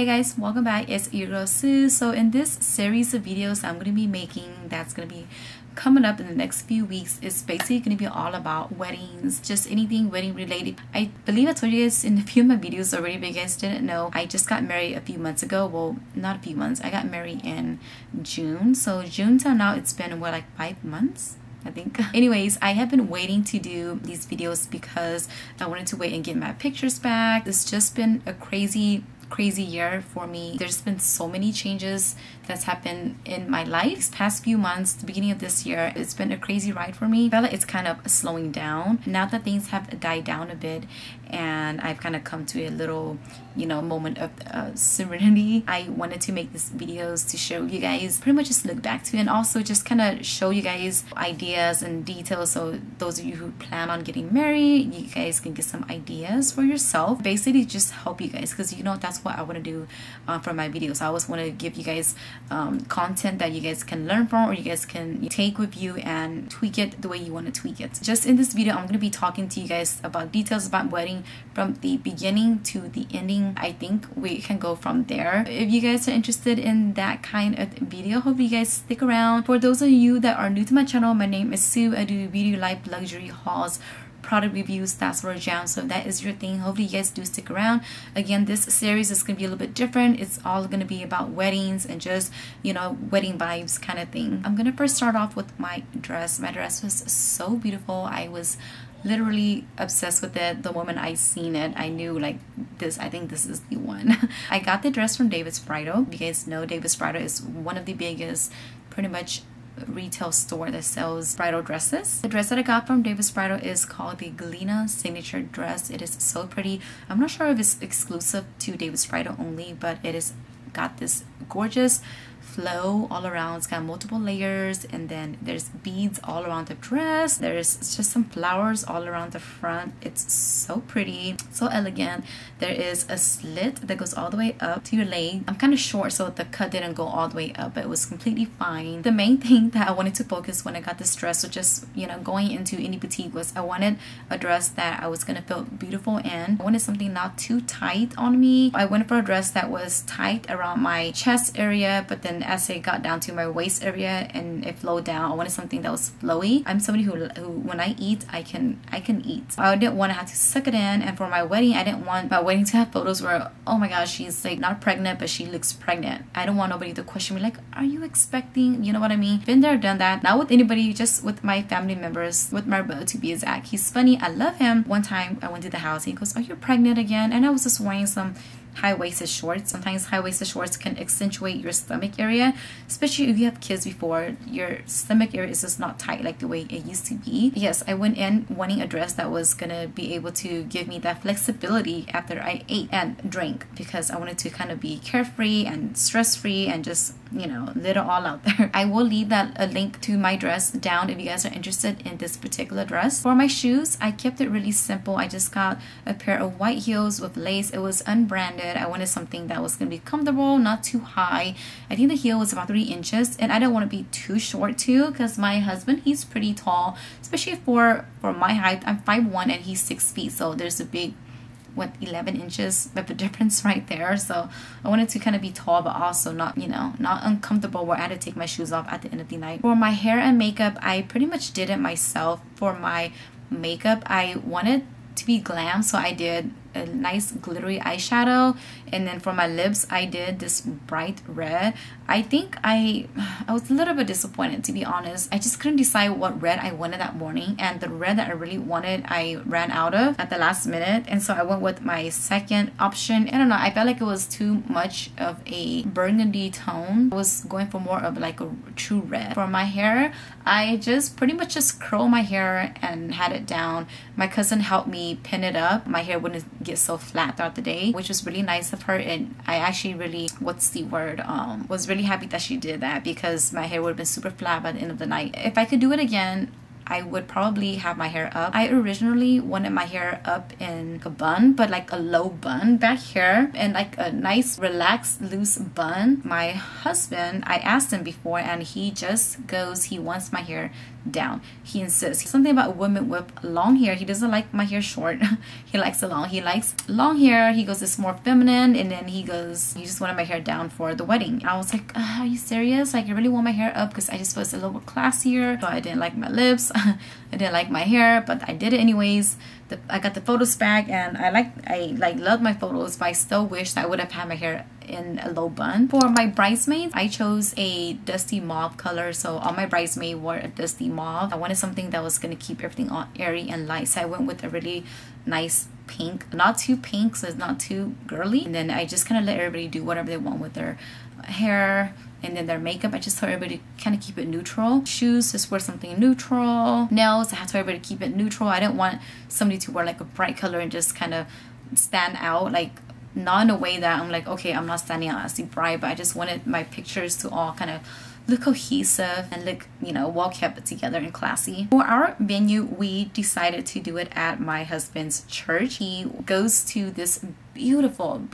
Hey guys, welcome back. It's your girl Sue. So in this series of videos I'm going to be making, that's going to be coming up in the next few weeks, is basically going to be all about weddings, just anything wedding related. I believe I told you guys in a few of my videos already, but you guys didn't know, I just got married a few months ago. Well, not a few months, I got married in June. So June till now, it's been what, like 5 months, I think. Anyways, I have been waiting to do these videos because I wanted to wait and get my pictures back. It's just been a crazy year for me. There's been so many changes that's happened in my life these past few months. The beginning of this year, it's been a crazy ride for me. I feel like it's kind of slowing down now that things have died down a bit and I've kind of come to a little, you know, moment of serenity. I wanted to make these videos to show you guys, pretty much just look back to, and also just kind of show you guys ideas and details, so those of you who plan on getting married, you guys can get some ideas for yourself. Basically just help you guys, because you know that's what I want to do for my videos. I always want to give you guys content that you guys can learn from, or you guys can take with you and tweak it the way you want to tweak it. Just in this video I'm going to be talking to you guys about details about wedding from the beginning to the ending. I think we can go from there. If you guys are interested in that kind of video, hope you guys stick around. For those of you that are new to my channel, my name is Sue. I do beauty, life, luxury hauls, product reviews, that's where I jam. So if that is your thing, hopefully you guys do stick around. Again, this series is going to be a little bit different. It's all going to be about weddings and just, you know, wedding vibes kind of thing. I'm going to first start off with my dress. My dress was so beautiful. I was literally obsessed with it. The moment I seen it, I knew like this, I think this is the one. I got the dress from David's Bridal. You guys know David's Bridal is one of the biggest, pretty much, retail store that sells bridal dresses. The dress that I got from David's Bridal is called the Galena Signature Dress. It is so pretty. I'm not sure if it's exclusive to David's Bridal only, but it is got this gorgeous flow all around. It's got multiple layers, and then there's beads all around the dress. There's just some flowers all around the front. It's so pretty, so elegant. There is a slit that goes all the way up to your leg. I'm kind of short, so the cut didn't go all the way up, but it was completely fine. The main thing that I wanted to focus when I got this dress, so just, you know, going into any boutique, was I wanted a dress that I was gonna feel beautiful in. I wanted something not too tight on me. I went for a dress that was tight around my chest area, but then as it got down to my waist area and it flowed down, I wanted something that was flowy. I'm somebody who when I eat, I can eat. I didn't want to have to suck it in, and for my wedding, I didn't want my wedding to have photos where, oh my gosh, she's like not pregnant, but she looks pregnant. I don't want nobody to question me like, are you expecting? You know what I mean? Been there, done that. Not with anybody, just with my family members, with my brother, to be exact. He's funny, I love him. One time I went to the house, he goes, are you pregnant again? And I was just wearing some high-waisted shorts. Sometimes high-waisted shorts can accentuate your stomach area, especially if you have kids before. Your stomach area is just not tight like the way it used to be. Yes, I went in wanting a dress that was gonna be able to give me that flexibility after I ate and drank, because I wanted to kind of be carefree and stress-free and just, you know, let it all out there. I will leave a link to my dress down if you guys are interested in this particular dress. For my shoes, I kept it really simple. I just got a pair of white heels with lace. It was unbranded. I wanted something that was going to be comfortable, not too high. I think the heel was about 3 inches, and I don't want to be too short too, because my husband, he's pretty tall, especially for my height. I'm 5'1" and he's 6 feet, so there's a big, what, 11 inches of a difference right there. So I wanted to kind of be tall, but also not, you know, not uncomfortable where I had to take my shoes off at the end of the night. For my hair and makeup, I pretty much did it myself. For my makeup, I wanted to be glam, so I did a nice glittery eyeshadow, and then for my lips I did this bright red. I think I was a little bit disappointed, to be honest. I just couldn't decide what red I wanted that morning, and the red that I really wanted I ran out of at the last minute, and so I went with my second option. I don't know, I felt like it was too much of a burgundy tone. I was going for more of like a true red. For my hair, I just pretty much just curled my hair and had it down. My cousin helped me pin it up. My hair wouldn't get so flat throughout the day, which was really nice of her, and I actually really, what's the word, was really happy that she did that, because my hair would have been super flat by the end of the night. If I could do it again, I would probably have my hair up. I originally wanted my hair up in a bun, but like a low bun back here, and like a nice relaxed loose bun. My husband, I asked him before, and he just goes, he wants my hair down. He insists. Something about women with long hair. He doesn't like my hair short. He likes it long. He likes long hair. He goes, it's more feminine. And then he goes, you just wanted my hair down for the wedding. I was like, are you serious? Like, I really want my hair up because I just felt it's a little bit classier. So I didn't like my lips. I didn't like my hair, but I did it anyways. I got the photos back, and I loved my photos, but I still wish I would have had my hair in a low bun. For my bridesmaids, I chose a dusty mauve color, so all my bridesmaids wore a dusty mauve. I wanted something that was going to keep everything all airy and light, so I went with a really nice pink, not too pink so it's not too girly. And then I just kind of let everybody do whatever they want with their hair. And then their makeup, I just told everybody to kind of keep it neutral. Shoes, just wear something neutral. Nails, I had to tell everybody to keep it neutral. I didn't want somebody to wear like a bright color and just kind of stand out, like not in a way that I'm like, okay, I'm not standing out as the bride, but I just wanted my pictures to all kind of look cohesive and look, you know, well kept together and classy. For our venue, we decided to do it at my husband's church. He goes to this beautiful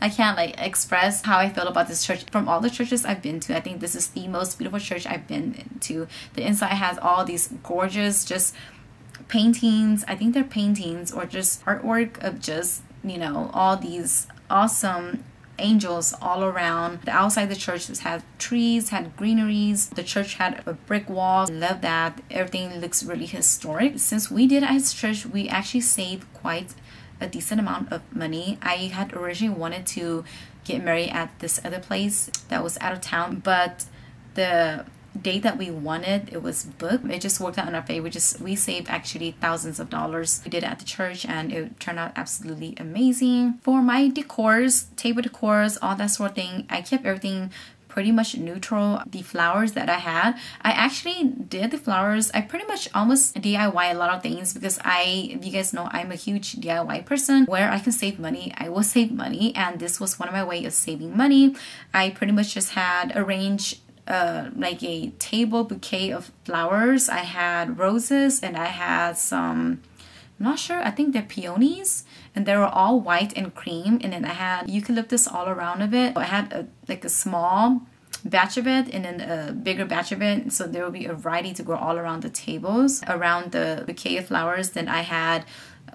I can't like express how I feel about this church. From all the churches I've been to, I think this is the most beautiful church I've been to. The inside has all these gorgeous just paintings. I think they're paintings or just artwork of just, you know, all these awesome angels all around. The outside of the church had trees, had greeneries. The church had a brick wall. Love that. Everything looks really historic. Since we did it at his church, we actually saved quite a decent amount of money. I had originally wanted to get married at this other place that was out of town, but the date that we wanted, it was booked. It just worked out in our favor. We saved actually thousands of dollars. We did it at the church and it turned out absolutely amazing. For my decors, table decors, all that sort of thing, I kept everything pretty much neutral. The flowers that I had, I actually did the flowers. I pretty much almost DIY a lot of things because if you guys know, I'm a huge DIY person. Where I can save money, I will save money, and this was one of my ways of saving money. I pretty much just had arranged like a table bouquet of flowers. I had roses and I had some, I'm not sure, I think they're peonies, and they were all white and cream. And then I had eucalyptus all around of it. I had like a small batch of it and then a bigger batch of it, so there will be a variety to grow all around the tables. Around the bouquet of flowers, then I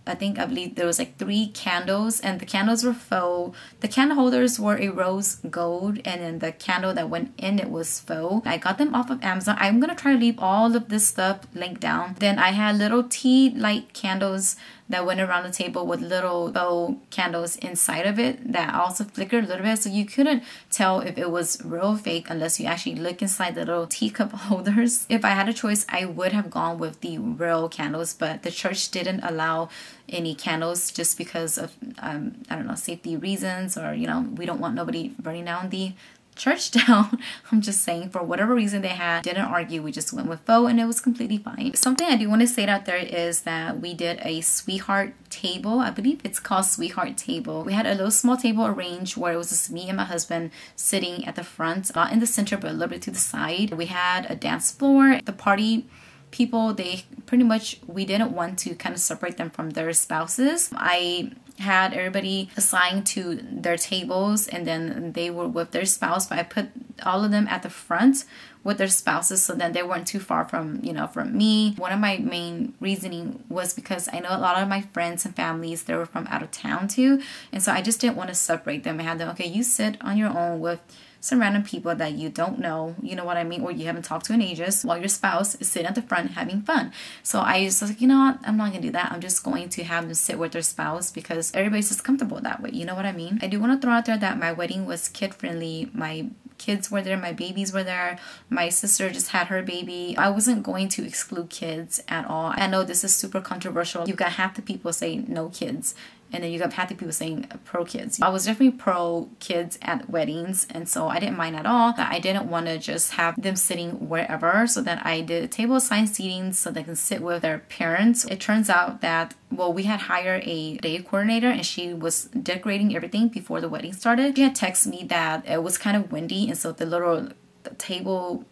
believe there was like 3 candles, and the candles were faux. The candle holders were a rose gold, and then the candle that went in it was faux. I got them off of Amazon. I'm gonna try to leave all of this stuff linked down. Then I had little tea light candles that went around the table with little faux candles inside of it that also flickered a little bit, so you couldn't tell if it was real or fake unless you actually look inside the little teacup holders. If I had a choice, I would have gone with the real candles, but the church didn't allow any candles just because of I don't know, safety reasons, or you know, we don't want nobody burning down the church down. I'm just saying, for whatever reason they had, didn't argue, we just went with faux and it was completely fine. Something I do want to say out there is that we did a sweetheart table. I believe it's called sweetheart table. We had a little small table arranged where it was just me and my husband sitting at the front, not in the center but a little bit to the side. We had a dance floor. The party people, they pretty much, we didn't want to kind of separate them from their spouses. I had everybody assigned to their tables and then they were with their spouse, but I put all of them at the front with their spouses so then they weren't too far from, you know, from me. One of my main reasoning was because I know a lot of my friends and families, they were from out of town too, and so I just didn't want to separate them. I had them, okay, you sit on your own with some random people that you don't know, you know what I mean, or you haven't talked to in ages, while your spouse is sitting at the front having fun. So I just was like, you know what, I'm not gonna do that. I'm just going to have them sit with their spouse because everybody's just comfortable that way, you know what I mean? I do want to throw out there that my wedding was kid friendly. My kids were there, my babies were there, my sister just had her baby. I wasn't going to exclude kids at all. I know this is super controversial. You've got half the people saying no kids, and then you got half the people saying pro kids. I was definitely pro kids at weddings, and so I didn't mind at all. I didn't want to just have them sitting wherever, so that I did a table assigned seating so they can sit with their parents. It turns out that, well, we had hired a day coordinator and she was decorating everything before the wedding started. She had texted me that it was kind of windy, and so the table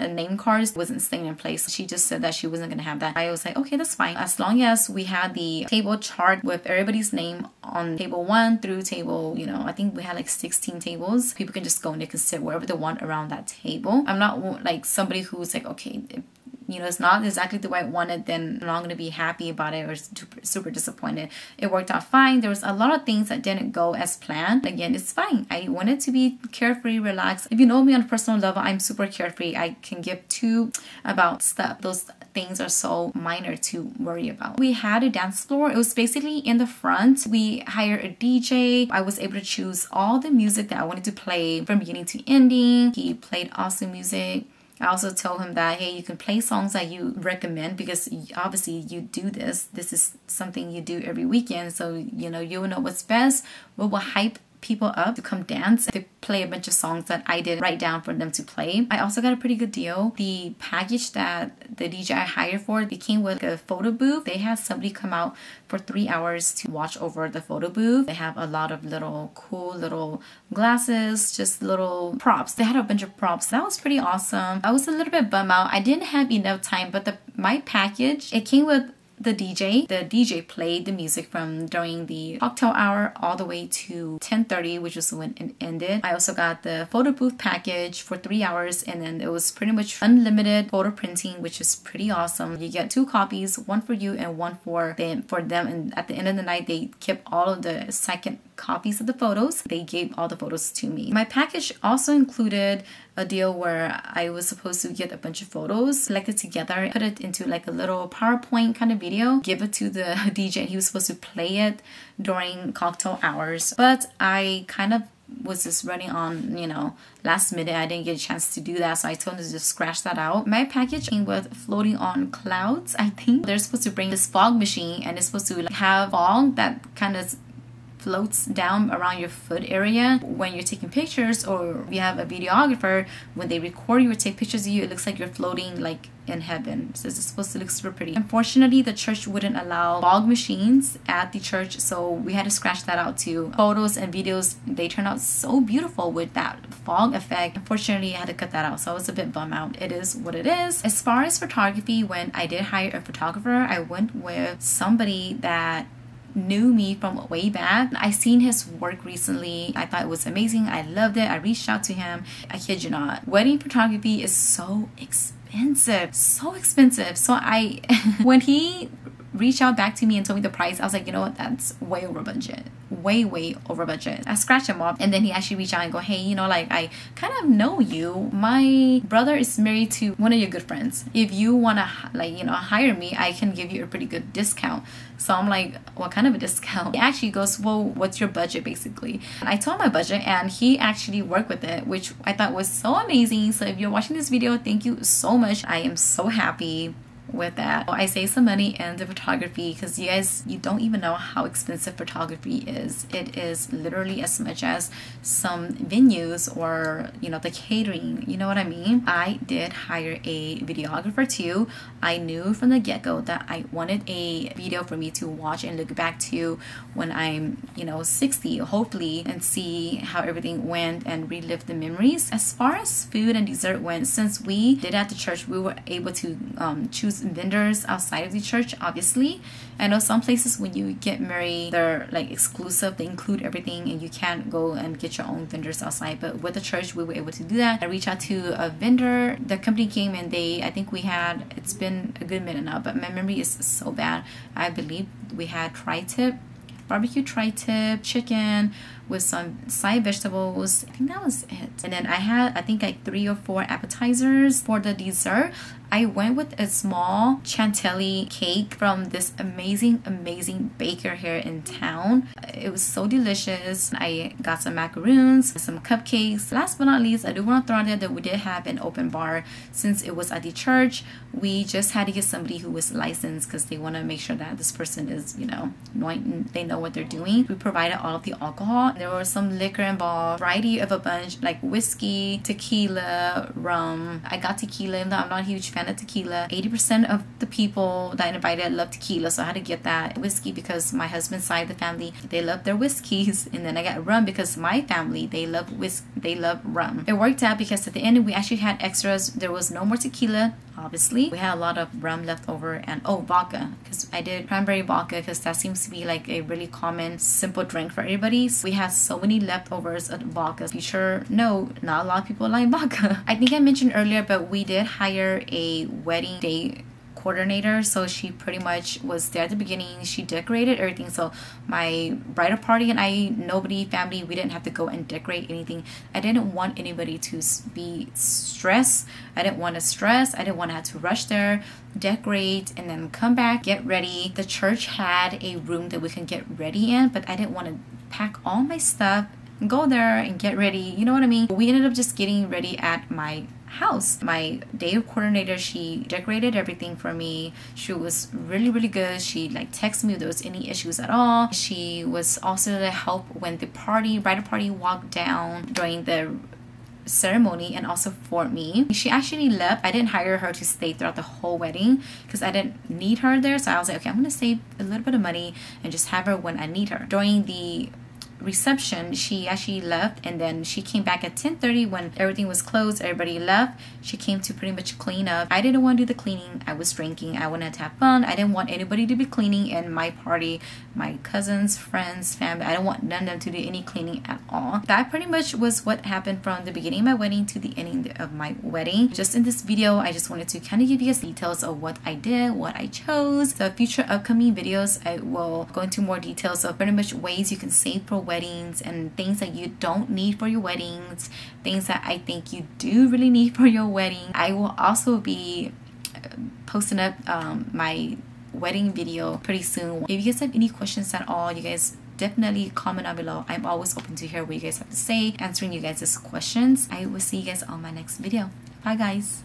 name cards wasn't staying in place. She just said that she wasn't gonna have that. I was like, okay, that's fine. As long as we had the table chart with everybody's name on table 1 through table, you know, I think we had like 16 tables. People can just go and they can sit wherever they want around that table. I'm not like somebody who's like, okay, you know, it's not exactly the way I wanted, then I'm not going to be happy about it or super disappointed. It worked out fine. There was a lot of things that didn't go as planned. Again, it's fine. I wanted to be carefree, relaxed. If you know me on a personal level, I'm super carefree. I can give two about stuff. Those things are so minor to worry about. We had a dance floor. It was basically in the front. We hired a DJ. I was able to choose all the music that I wanted to play from beginning to ending. He played awesome music. I also told him that, hey, you can play songs that you recommend because obviously you do this. This is something you do every weekend. So, you know, you will know what's best. We will hype people up to come dance. They play a bunch of songs that I did write down for them to play. I also got a pretty good deal. The package that the DJ I hired for, they came with a photo booth. They had somebody come out for 3 hours to watch over the photo booth. They have a lot of little cool little glasses, just little props. They had a bunch of props. That was pretty awesome. I was a little bit bummed out. I didn't have enough time, but my package, it came with the DJ. The DJ played the music from during the cocktail hour all the way to 10:30, which was when it ended. I also got the photo booth package for 3 hours, and then it was pretty much unlimited photo printing, which is pretty awesome. You get 2 copies, one for you and one for them. And at the end of the night, they kept all of the second copies of the photos. They gave all the photos to me. My package also included a deal where I was supposed to get a bunch of photos, selected together, put it into like a little PowerPoint kind of video, give it to the DJ. He was supposed to play it during cocktail hours, but I kind of was just running on, you know, last minute. I didn't get a chance to do that, so I told him to just scratch that out. My package came with floating on clouds. I think they're supposed to bring this fog machine, and it's supposed to like have fog that kind of floats down around your foot area. When you're taking pictures, or if you have a videographer, when they record you or take pictures of you, it looks like you're floating like in heaven. So it's supposed to look super pretty. Unfortunately, the church wouldn't allow fog machines at the church, so we had to scratch that out too. Photos and videos, they turned out so beautiful with that fog effect. Unfortunately, I had to cut that out, so I was a bit bummed out. It is what it is. As far as photography, when I did hire a photographer, I went with somebody that knew me from way back. I seen his work recently. I thought it was amazing. I loved it. I reached out to him. I kid you not. Wedding photography is so expensive. So expensive. So when he reached out back to me and told me the price, I was like, you know what, that's way over budget. Way over budget. I scratched him off, and then he actually reached out and go, hey, you know, like, I kind of know you. My brother is married to one of your good friends. If you want to, like, you know, hire me, I can give you a pretty good discount. So I'm like, what kind of a discount? He actually goes, well, what's your budget basically? And I told him my budget, and he actually worked with it, which I thought was so amazing. So if you're watching this video, thank you so much. I am so happy with that. I saved some money in the photography because you guys, you don't even know how expensive photography is. It is literally as much as some venues or, you know, the catering, you know what I mean? I did hire a videographer too. I knew from the get-go that I wanted a video for me to watch and look back to when I'm, you know, 60 hopefully, and see how everything went and relive the memories. As far as food and dessert went, since we did at the church, we were able to choose vendors outside of the church. Obviously, I know some places when you get married, they're like exclusive, they include everything, and you can't go and get your own vendors outside. But with the church, we were able to do that. I reached out to a vendor. The company came, and I think we had, it's been a good minute now, but my memory is so bad. I believe we had tri-tip, barbecue tri-tip chicken with some side vegetables. I think that was it. And then I had, I think, like 3 or 4 appetizers. For the dessert, I went with a small chantilly cake from this amazing baker here in town. It was so delicious. I got some macaroons, some cupcakes. Last but not least, I do want to throw out there that we did have an open bar. Since it was at the church, we just had to get somebody who was licensed because they want to make sure that this person is, you know, they know what they're doing. We provided all of the alcohol, There was some liquor involved, variety of a bunch, like whiskey, tequila, rum. I got tequila, even though I'm not a huge fan of tequila. 80% of the people that I invited love tequila, so I had to get that. Whiskey because my husband's side of the family, they love their whiskeys. And then I got rum because my family, they love rum. It worked out because at the end we actually had extras. There was no more tequila, obviously. We had a lot of rum left over, and vodka, because I did cranberry vodka because that seems to be like a really common simple drink for everybody. So we had so many leftovers of vodka. If you sure know, not a lot of people like vodka. I think I mentioned earlier, but we did hire a wedding day coordinator, so she pretty much was there at the beginning. She decorated everything, so my bridal party and I, nobody family, we didn't have to go and decorate anything. I didn't want anybody to be stressed. I didn't want to stress. I didn't want to have to rush there, decorate, and then come back, get ready. The church had a room that we can get ready in, but I didn't want to pack all my stuff, go there and get ready, you know what I mean? We ended up just getting ready at my house. My day coordinator, she decorated everything for me. She was really good. She like texted me if there was any issues at all. She was also to help when the bridal party walked down during the ceremony, and also for me. She actually left. I didn't hire her to stay throughout the whole wedding because I didn't need her there, so I was like, okay, I'm gonna save a little bit of money and just have her when I need her. During the reception, she actually left, and then she came back at 10:30 when everything was closed. Everybody left. She came to pretty much clean up. I didn't want to do the cleaning. I was drinking. I wanted to have fun. I didn't want anybody to be cleaning in my party, my cousins, friends, family. I don't want none of them to do any cleaning at all. That pretty much was what happened from the beginning of my wedding to the ending of my wedding. Just in this video, I just wanted to kind of give you guys details of what I did, what I chose. The future upcoming videos, I will go into more details of pretty much ways you can save for weddings and things that you don't need for your weddings, things that I think you do really need for your wedding. I will also be posting up my wedding video pretty soon. If you guys have any questions at all, you guys definitely comment down below. I'm always open to hear what you guys have to say, answering you guys' questions. I will see you guys on my next video. Bye guys.